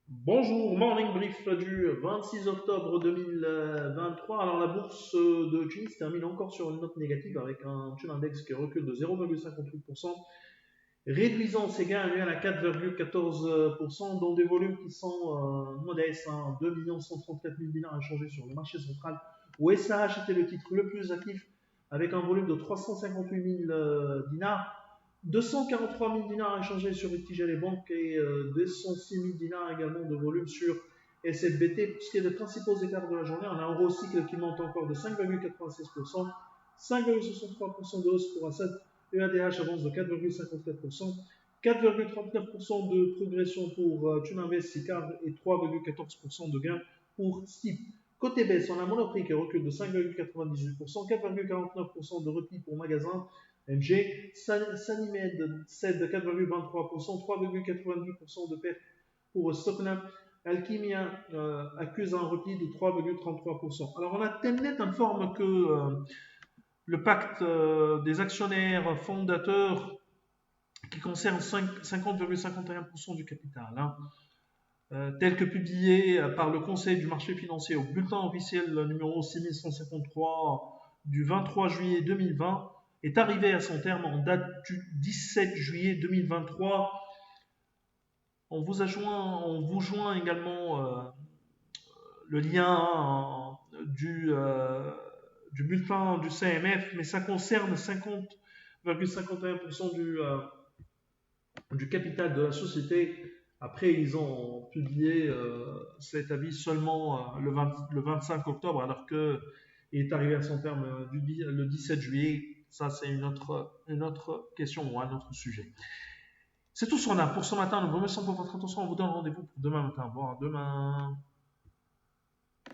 Bonjour, morning brief du 26 octobre 2023. Alors la bourse de Tunis termine encore sur une note négative avec un taux index qui recule de 0,58%, réduisant ses gains annuels à 4,14%, dans des volumes qui sont modestes, 2 134 000 dinars échangés sur le marché central, où SAH était le titre le plus actif avec un volume de 358 000 dinars. 243 000 dinars échangés sur Etijel et banques et 206 000 dinars également de volume sur SFBT. Pour ce qui est des principaux écarts de la journée, on a un Eurocycle qui monte encore de 5,96%, 5,63% de hausse pour Assad, EADH avance de 4,54%, 4,39% de progression pour Tuninvest, Sicar et 3,14% de gain pour Steep. Côté baisse, on a Monoprix qui recule de 5,98%, 4,49% de repli pour Magasin, MG, Sanimed cède de 4,23%, 3,90% de perte pour Stocknam. Alchimia accuse un repli de 3,33%. Alors on a Temnet informe que le pacte des actionnaires fondateurs qui concerne 50,51% du capital, tel que publié par le Conseil du marché financier au bulletin officiel numéro 6153 du 23 juillet 2020, est arrivé à son terme en date du 17 juillet 2023. On vous joint également le lien du bulletin du CMF, mais ça concerne 50,51% du capital de la société. Après, ils ont publié cet avis seulement le 25 octobre, alors qu'il est arrivé à son terme le 17 juillet. Ça, c'est une autre question ou un autre sujet. C'est tout ce qu'on a pour ce matin. Nous vous remercions pour votre attention. On vous donne rendez-vous pour demain matin. Bon, demain.